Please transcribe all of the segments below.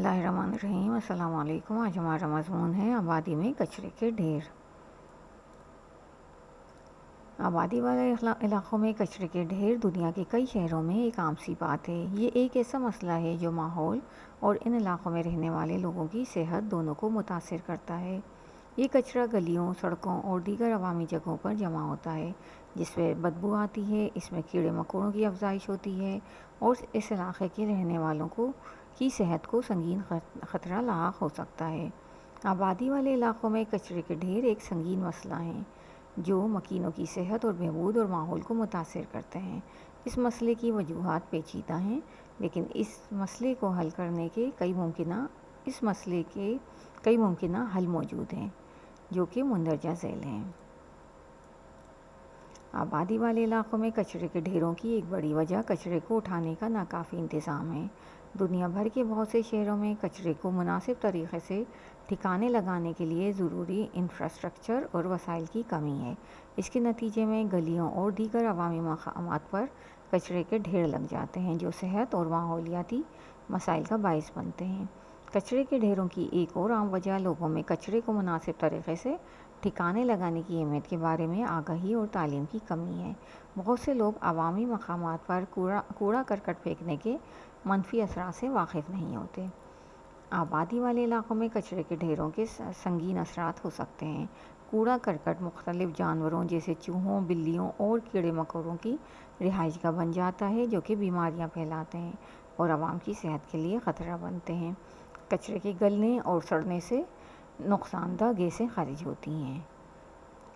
बिस्मिल्लाहिर्रहमानिर्रहीम। अस्सलाम वालेकुम। आज हमारा मज़मून है आबादी में कचरे के ढेर। आबादी वाले इलाक़ों में कचरे के ढेर दुनिया के कई शहरों में एक आम सी बात है। ये एक ऐसा मसला है जो माहौल और इन इलाक़ों में रहने वाले लोगों की सेहत दोनों को मुतासिर करता है। ये कचरा गलियों, सड़कों और दीगर अवामी जगहों पर जमा होता है, जिसमें बदबू आती है, इसमें कीड़े मकोड़ों की अफजाइश होती है और इस इलाक़े के रहने वालों की सेहत को संगीन ख़तरा लाहक हो सकता है। आबादी वाले इलाक़ों में कचरे के ढेर एक संगीन मसला है जो मकीनों की सेहत और बहबूद और माहौल को मुतासिर करते हैं। इस मसले की वजूहात पेचीदा हैं, लेकिन इस मसले को हल करने के कई मुमकिना हल मौजूद हैं जो कि मुंदरजा झैल हैं। आबादी वाले इलाक़ों में कचरे के ढेरों की एक बड़ी वजह कचरे को उठाने का नाकाफ़ी इंतज़ाम है। दुनिया भर के बहुत से शहरों में कचरे को मुनासिब तरीक़े से ठिकाने लगाने के लिए ज़रूरी इंफ्रास्ट्रक्चर और वसाइल की कमी है। इसके नतीजे में गलियों और दीगर अवामी मकामात पर कचरे के ढेर लग जाते हैं जो सेहत और माहौलियाती मसाइल का बाइस बनते हैं। कचरे के ढेरों की एक और आम वजह लोगों में कचरे को मुनासिब तरीक़े से ठिकाने लगाने की अहमियत के बारे में आगाही और तालीम की कमी है। बहुत से लोग अवामी मकामात पर कूड़ा करकट फेंकने के मनफी असरात से वाकिफ़ नहीं होते। आबादी वाले इलाक़ों में कचरे के ढेरों के संगीन असरात हो सकते हैं। कूड़ा करकट मुख्तलिफ़ जानवरों जैसे चूहों, बिल्लियों और कीड़े मकोड़ों की रिहाइश का बन जाता है जो कि बीमारियां फैलाते हैं और आवाम की सेहत के लिए ख़तरा बनते हैं। कचरे के गलने और सड़ने से नुकसानदा गैसें खारिज होती हैं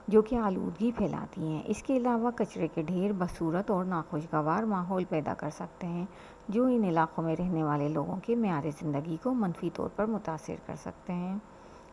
जो कि आलूदगी फैलाती हैं। इसके अलावा कचरे के ढेर बदसूरत और नाखुशगवार माहौल पैदा कर सकते हैं जो इन इलाक़ों में रहने वाले लोगों के मेयार ज़िंदगी को मनफी तौर पर मुतासिर कर सकते हैं।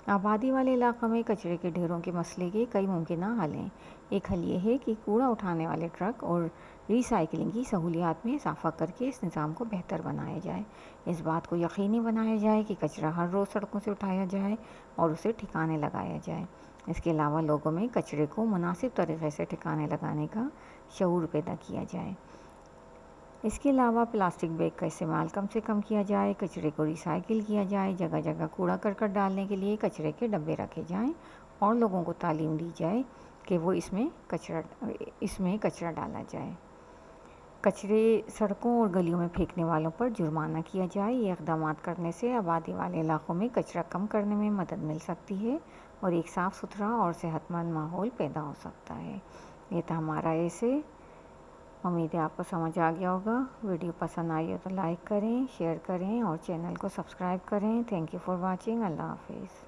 आबादी वाले इलाक़ों में कचरे के ढेरों के मसले के कई मुमकिन हल हैं। एक हल ये है कि कूड़ा उठाने वाले ट्रक और रिसाइकलिंग की सहूलियात में इजाफ़ा करके इस निज़ाम को बेहतर बनाया जाए। इस बात को यकीनी बनाया जाए कि कचरा हर रोज़ सड़कों से उठाया जाए और उसे ठिकाने लगाया जाए। इसके अलावा लोगों में कचरे को मुनासिब तरीक़े से ठिकाने लगाने का शऊर पैदा किया जाए। इसके अलावा प्लास्टिक बैग का इस्तेमाल कम से कम किया जाए, कचरे को रिसाइकिल किया जाए, जगह जगह कूड़ा करकट डालने के लिए कचरे के डब्बे रखे जाएं और लोगों को तालीम दी जाए कि वो इसमें कचरा डाला जाए। कचरे सड़कों और गलियों में फेंकने वालों पर जुर्माना किया जाए। ये इक़दाम करने से आबादी वाले इलाक़ों में कचरा कम करने में मदद मिल सकती है और एक साफ़ सुथरा और सेहतमंद माहौल पैदा हो सकता है। ये था हमारा ऐसे। उम्मीद है आपको समझ आ गया होगा। वीडियो पसंद आई हो तो लाइक करें, शेयर करें और चैनल को सब्सक्राइब करें। Thank you for watching. अल्लाह हाफ़िज़।